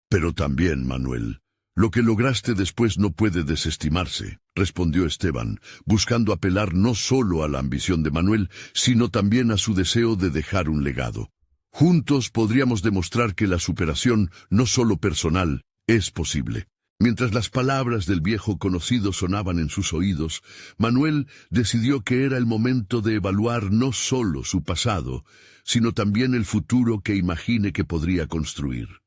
«Pero también, Manuel, lo que lograste después no puede desestimarse», respondió Esteban, buscando apelar no solo a la ambición de Manuel, sino también a su deseo de dejar un legado. «Juntos podríamos demostrar que la superación, no solo personal, es posible». Mientras las palabras del viejo conocido sonaban en sus oídos, Manuel decidió que era el momento de evaluar no solo su pasado, sino también el futuro que imagine que podría construir.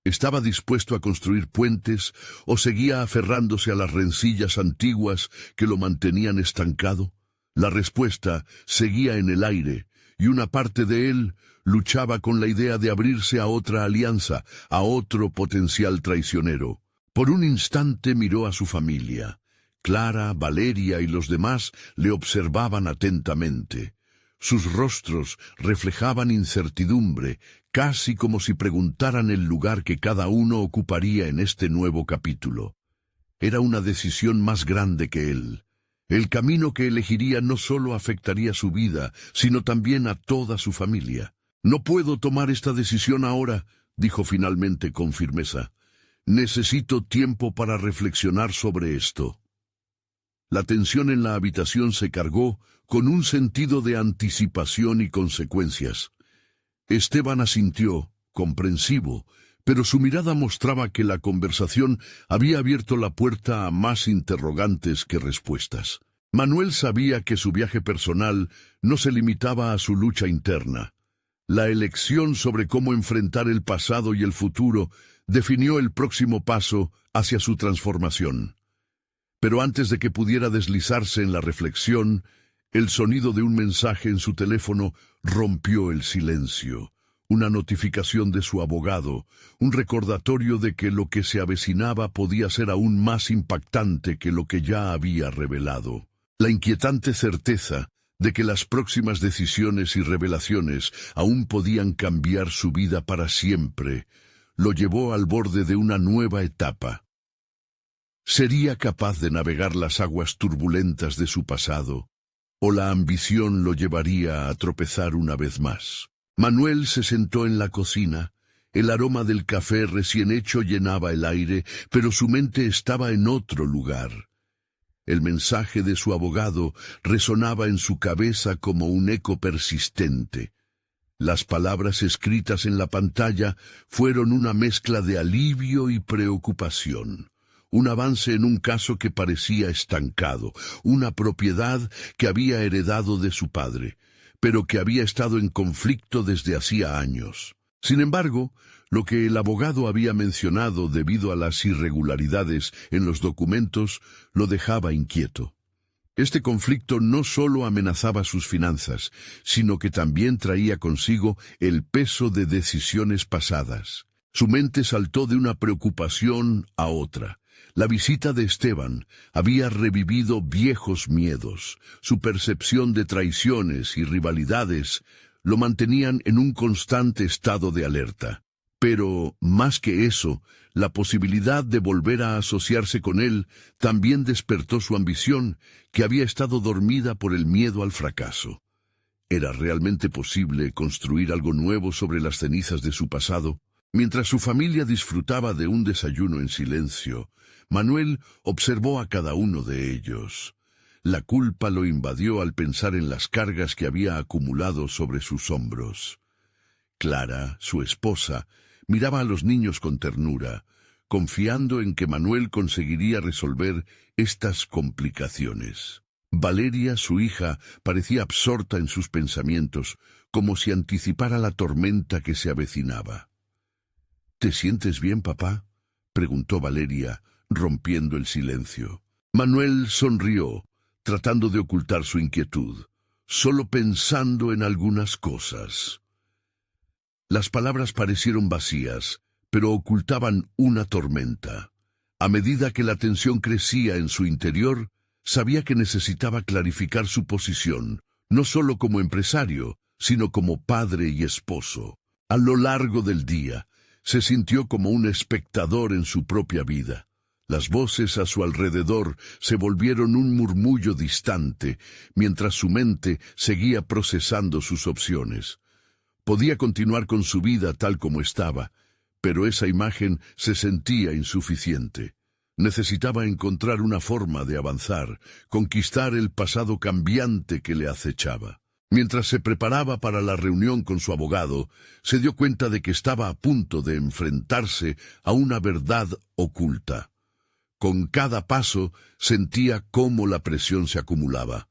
¿Estaba dispuesto a construir puentes o seguía aferrándose a las rencillas antiguas que lo mantenían estancado? La respuesta seguía en el aire, y una parte de él luchaba con la idea de abrirse a otra alianza, a otro potencial traicionero. Por un instante miró a su familia. Clara, Valeria y los demás le observaban atentamente. Sus rostros reflejaban incertidumbre, casi como si preguntaran el lugar que cada uno ocuparía en este nuevo capítulo. Era una decisión más grande que él. El camino que elegiría no solo afectaría su vida, sino también a toda su familia. «No puedo tomar esta decisión ahora», dijo finalmente con firmeza. «Necesito tiempo para reflexionar sobre esto». La tensión en la habitación se cargó con un sentido de anticipación y consecuencias. Esteban asintió, comprensivo, pero su mirada mostraba que la conversación había abierto la puerta a más interrogantes que respuestas. Manuel sabía que su viaje personal no se limitaba a su lucha interna. La elección sobre cómo enfrentar el pasado y el futuro definió el próximo paso hacia su transformación. Pero antes de que pudiera deslizarse en la reflexión, el sonido de un mensaje en su teléfono rompió el silencio. Una notificación de su abogado, un recordatorio de que lo que se avecinaba podía ser aún más impactante que lo que ya había revelado. La inquietante certeza de que las próximas decisiones y revelaciones aún podían cambiar su vida para siempre, lo llevó al borde de una nueva etapa. ¿Sería capaz de navegar las aguas turbulentas de su pasado, o la ambición lo llevaría a tropezar una vez más? Manuel se sentó en la cocina. El aroma del café recién hecho llenaba el aire, pero su mente estaba en otro lugar. El mensaje de su abogado resonaba en su cabeza como un eco persistente. Las palabras escritas en la pantalla fueron una mezcla de alivio y preocupación. Un avance en un caso que parecía estancado, una propiedad que había heredado de su padre, pero que había estado en conflicto desde hacía años. Sin embargo, lo que el abogado había mencionado debido a las irregularidades en los documentos lo dejaba inquieto. Este conflicto no solo amenazaba sus finanzas, sino que también traía consigo el peso de decisiones pasadas. Su mente saltó de una preocupación a otra. La visita de Esteban había revivido viejos miedos. Su percepción de traiciones y rivalidades lo mantenían en un constante estado de alerta. Pero, más que eso, la posibilidad de volver a asociarse con él también despertó su ambición, que había estado dormida por el miedo al fracaso. ¿Era realmente posible construir algo nuevo sobre las cenizas de su pasado? Mientras su familia disfrutaba de un desayuno en silencio, Manuel observó a cada uno de ellos. La culpa lo invadió al pensar en las cargas que había acumulado sobre sus hombros. Clara, su esposa, miraba a los niños con ternura, confiando en que Manuel conseguiría resolver estas complicaciones. Valeria, su hija, parecía absorta en sus pensamientos, como si anticipara la tormenta que se avecinaba. —¿Te sientes bien, papá? —preguntó Valeria, rompiendo el silencio. Manuel sonrió, tratando de ocultar su inquietud, solo pensando en algunas cosas. Las palabras parecieron vacías, pero ocultaban una tormenta. A medida que la tensión crecía en su interior, sabía que necesitaba clarificar su posición, no solo como empresario, sino como padre y esposo. A lo largo del día, se sintió como un espectador en su propia vida. Las voces a su alrededor se volvieron un murmullo distante, mientras su mente seguía procesando sus opciones. Podía continuar con su vida tal como estaba, pero esa imagen se sentía insuficiente. Necesitaba encontrar una forma de avanzar, conquistar el pasado cambiante que le acechaba. Mientras se preparaba para la reunión con su abogado, se dio cuenta de que estaba a punto de enfrentarse a una verdad oculta. Con cada paso sentía cómo la presión se acumulaba.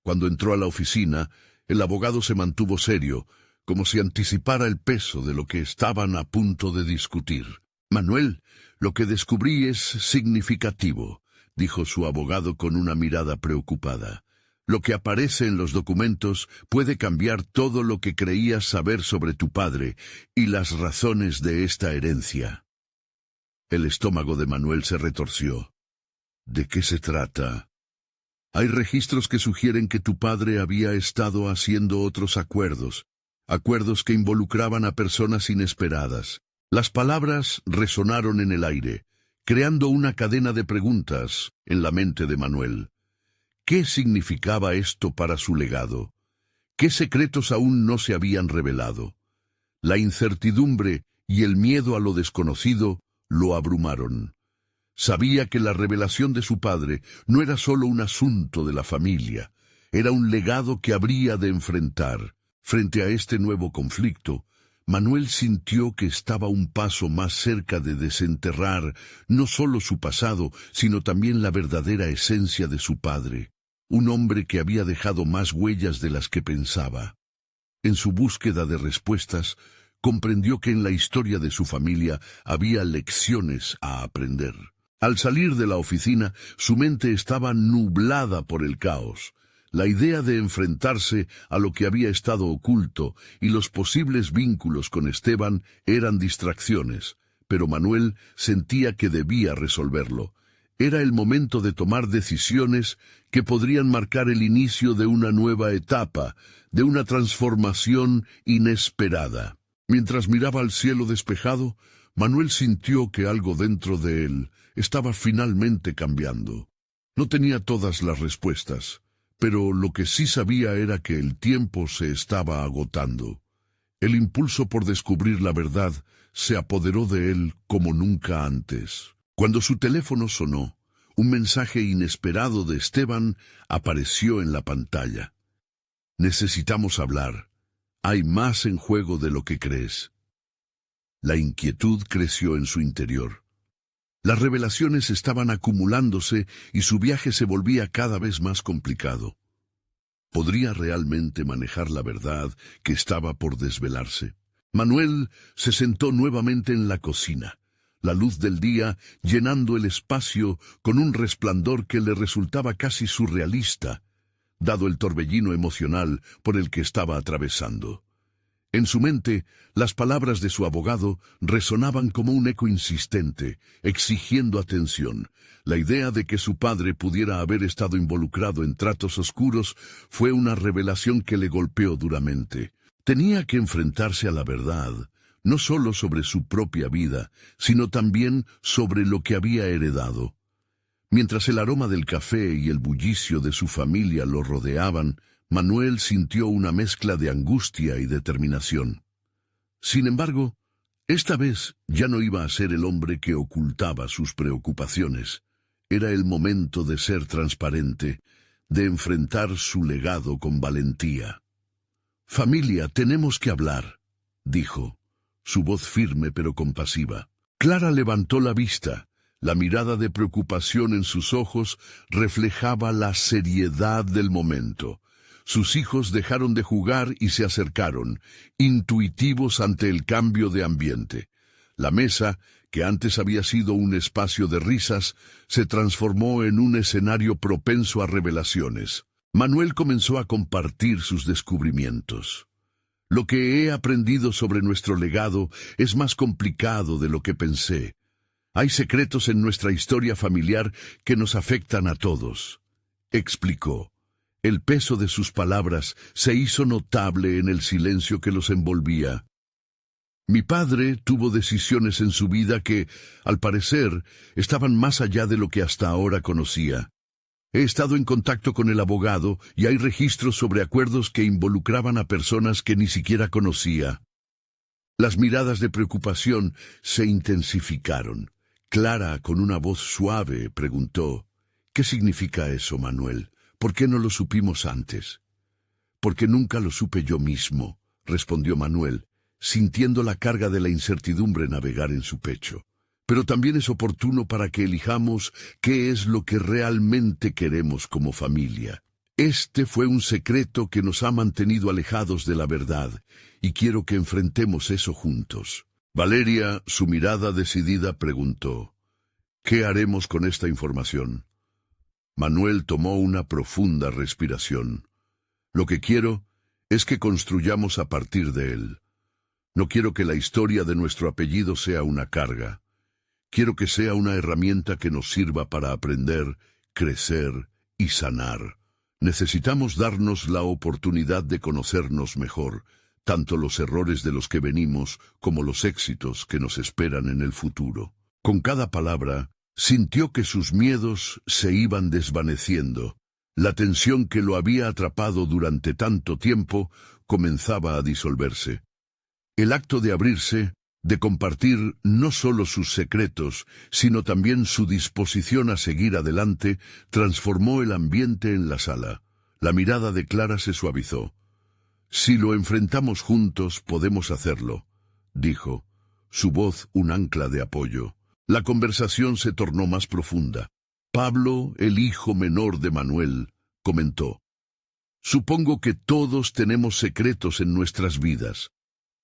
Cuando entró a la oficina, el abogado se mantuvo serio, como si anticipara el peso de lo que estaban a punto de discutir. «Manuel, lo que descubrí es significativo», dijo su abogado con una mirada preocupada. «Lo que aparece en los documentos puede cambiar todo lo que creías saber sobre tu padre y las razones de esta herencia». El estómago de Manuel se retorció. «¿De qué se trata?» «Hay registros que sugieren que tu padre había estado haciendo otros acuerdos que involucraban a personas inesperadas». Las palabras resonaron en el aire, creando una cadena de preguntas en la mente de Manuel. ¿Qué significaba esto para su legado? ¿Qué secretos aún no se habían revelado? La incertidumbre y el miedo a lo desconocido lo abrumaron. Sabía que la revelación de su padre no era solo un asunto de la familia, era un legado que habría de enfrentar. Frente a este nuevo conflicto, Manuel sintió que estaba un paso más cerca de desenterrar no solo su pasado, sino también la verdadera esencia de su padre, un hombre que había dejado más huellas de las que pensaba. En su búsqueda de respuestas, comprendió que en la historia de su familia había lecciones a aprender. Al salir de la oficina, su mente estaba nublada por el caos. La idea de enfrentarse a lo que había estado oculto y los posibles vínculos con Esteban eran distracciones, pero Manuel sentía que debía resolverlo. Era el momento de tomar decisiones que podrían marcar el inicio de una nueva etapa, de una transformación inesperada. Mientras miraba al cielo despejado, Manuel sintió que algo dentro de él estaba finalmente cambiando. No tenía todas las respuestas, pero lo que sí sabía era que el tiempo se estaba agotando. El impulso por descubrir la verdad se apoderó de él como nunca antes. Cuando su teléfono sonó, un mensaje inesperado de Esteban apareció en la pantalla. «Necesitamos hablar. Hay más en juego de lo que crees». La inquietud creció en su interior. Las revelaciones estaban acumulándose y su viaje se volvía cada vez más complicado. ¿Podría realmente manejar la verdad que estaba por desvelarse? Manuel se sentó nuevamente en la cocina, la luz del día llenando el espacio con un resplandor que le resultaba casi surrealista, dado el torbellino emocional por el que estaba atravesando. En su mente, las palabras de su abogado resonaban como un eco insistente, exigiendo atención. La idea de que su padre pudiera haber estado involucrado en tratos oscuros fue una revelación que le golpeó duramente. Tenía que enfrentarse a la verdad, no solo sobre su propia vida, sino también sobre lo que había heredado. Mientras el aroma del café y el bullicio de su familia lo rodeaban, Manuel sintió una mezcla de angustia y determinación. Sin embargo, esta vez ya no iba a ser el hombre que ocultaba sus preocupaciones. Era el momento de ser transparente, de enfrentar su legado con valentía. «Familia, tenemos que hablar», dijo, su voz firme pero compasiva. Clara levantó la vista. La mirada de preocupación en sus ojos reflejaba la seriedad del momento. Sus hijos dejaron de jugar y se acercaron, intuitivos ante el cambio de ambiente. La mesa, que antes había sido un espacio de risas, se transformó en un escenario propenso a revelaciones. Manuel comenzó a compartir sus descubrimientos. «Lo que he aprendido sobre nuestro legado es más complicado de lo que pensé. Hay secretos en nuestra historia familiar que nos afectan a todos», explicó. El peso de sus palabras se hizo notable en el silencio que los envolvía. «Mi padre tuvo decisiones en su vida que, al parecer, estaban más allá de lo que hasta ahora conocía. He estado en contacto con el abogado y hay registros sobre acuerdos que involucraban a personas que ni siquiera conocía». Las miradas de preocupación se intensificaron. Clara, con una voz suave, preguntó: «¿Qué significa eso, Manuel? ¿Por qué no lo supimos antes?» «Porque nunca lo supe yo mismo», respondió Manuel, sintiendo la carga de la incertidumbre navegar en su pecho. «Pero también es oportuno para que elijamos qué es lo que realmente queremos como familia. Este fue un secreto que nos ha mantenido alejados de la verdad, y quiero que enfrentemos eso juntos». Valeria, su mirada decidida, preguntó: «¿Qué haremos con esta información?» Manuel tomó una profunda respiración. «Lo que quiero es que construyamos a partir de él. No quiero que la historia de nuestro apellido sea una carga. Quiero que sea una herramienta que nos sirva para aprender, crecer y sanar. Necesitamos darnos la oportunidad de conocernos mejor, tanto los errores de los que venimos como los éxitos que nos esperan en el futuro». Con cada palabra, sintió que sus miedos se iban desvaneciendo. La tensión que lo había atrapado durante tanto tiempo comenzaba a disolverse. El acto de abrirse, de compartir no solo sus secretos, sino también su disposición a seguir adelante, transformó el ambiente en la sala. La mirada de Clara se suavizó. «Si lo enfrentamos juntos, podemos hacerlo», dijo, su voz un ancla de apoyo. La conversación se tornó más profunda. Pablo, el hijo menor de Manuel, comentó: «Supongo que todos tenemos secretos en nuestras vidas.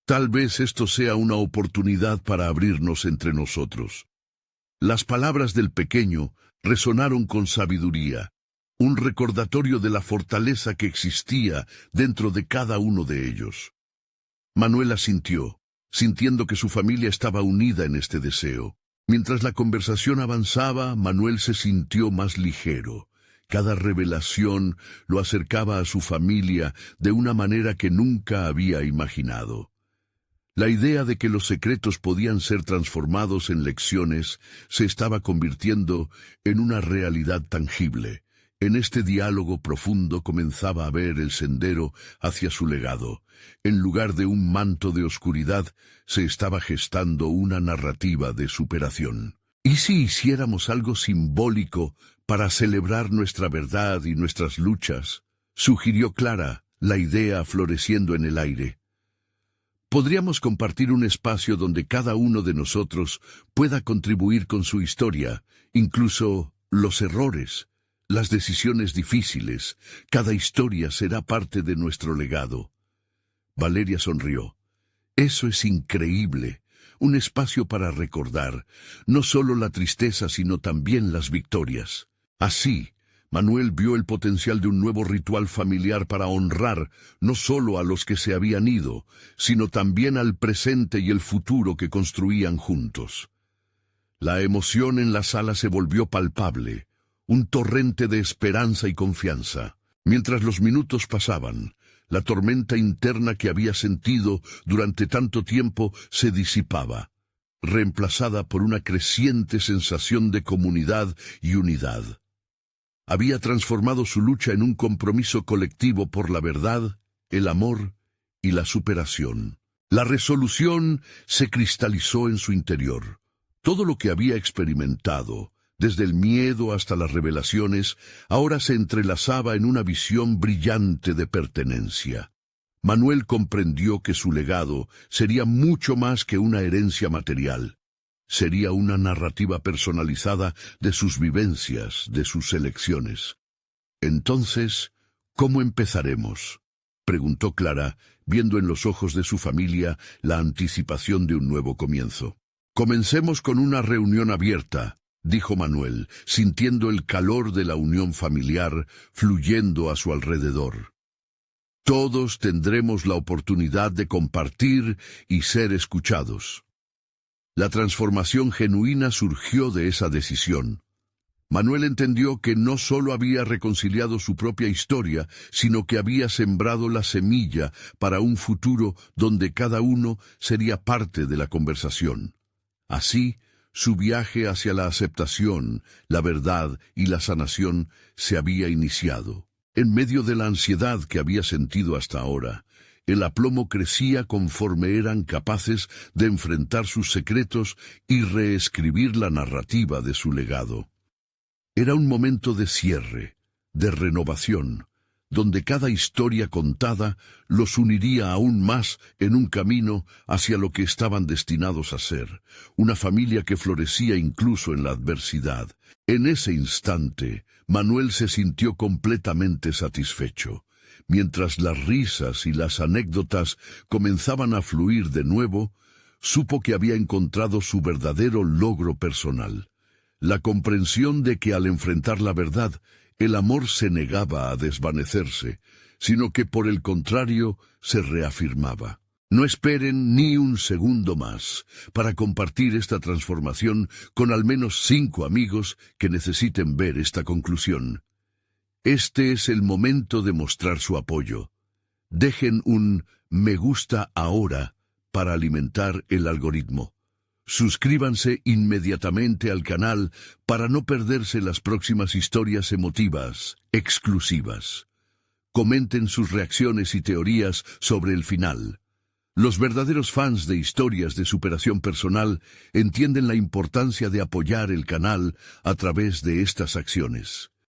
Tal vez esto sea una oportunidad para abrirnos entre nosotros». Las palabras del pequeño resonaron con sabiduría, un recordatorio de la fortaleza que existía dentro de cada uno de ellos. Manuel asintió, sintiendo que su familia estaba unida en este deseo. Mientras la conversación avanzaba, Manuel se sintió más ligero. Cada revelación lo acercaba a su familia de una manera que nunca había imaginado. La idea de que los secretos podían ser transformados en lecciones se estaba convirtiendo en una realidad tangible. En este diálogo profundo comenzaba a ver el sendero hacia su legado. En lugar de un manto de oscuridad, se estaba gestando una narrativa de superación. ¿Y si hiciéramos algo simbólico para celebrar nuestra verdad y nuestras luchas?, sugirió Clara, la idea floreciendo en el aire. Podríamos compartir un espacio donde cada uno de nosotros pueda contribuir con su historia, incluso los errores, las decisiones difíciles. Cada historia será parte de nuestro legado. Valeria sonrió. Eso es increíble. Un espacio para recordar, no solo la tristeza sino también las victorias. Así, Manuel vio el potencial de un nuevo ritual familiar para honrar no solo a los que se habían ido, sino también al presente y el futuro que construían juntos. La emoción en la sala se volvió palpable, un torrente de esperanza y confianza. Mientras los minutos pasaban, la tormenta interna que había sentido durante tanto tiempo se disipaba, reemplazada por una creciente sensación de comunidad y unidad. Había transformado su lucha en un compromiso colectivo por la verdad, el amor y la superación. La resolución se cristalizó en su interior. Todo lo que había experimentado, desde el miedo hasta las revelaciones, ahora se entrelazaba en una visión brillante de pertenencia. Manuel comprendió que su legado sería mucho más que una herencia material. Sería una narrativa personalizada de sus vivencias, de sus elecciones. Entonces, ¿cómo empezaremos?, preguntó Clara, viendo en los ojos de su familia la anticipación de un nuevo comienzo. Comencemos con una reunión abierta, dijo Manuel, sintiendo el calor de la unión familiar fluyendo a su alrededor. Todos tendremos la oportunidad de compartir y ser escuchados. La transformación genuina surgió de esa decisión. Manuel entendió que no solo había reconciliado su propia historia, sino que había sembrado la semilla para un futuro donde cada uno sería parte de la conversación. Así, su viaje hacia la aceptación, la verdad y la sanación se había iniciado. En medio de la ansiedad que había sentido hasta ahora, el aplomo crecía conforme eran capaces de enfrentar sus secretos y reescribir la narrativa de su legado. Era un momento de cierre, de renovación, donde cada historia contada los uniría aún más en un camino hacia lo que estaban destinados a ser, una familia que florecía incluso en la adversidad. En ese instante, Manuel se sintió completamente satisfecho. Mientras las risas y las anécdotas comenzaban a fluir de nuevo, supo que había encontrado su verdadero logro personal. La comprensión de que al enfrentar la verdad, el amor se negaba a desvanecerse, sino que por el contrario se reafirmaba. No esperen ni un segundo más para compartir esta transformación con al menos 5 amigos que necesiten ver esta conclusión. Este es el momento de mostrar su apoyo. Dejen un me gusta ahora para alimentar el algoritmo. Suscríbanse inmediatamente al canal para no perderse las próximas historias emotivas, exclusivas. Comenten sus reacciones y teorías sobre el final. Los verdaderos fans de historias de superación personal entienden la importancia de apoyar el canal a través de estas acciones.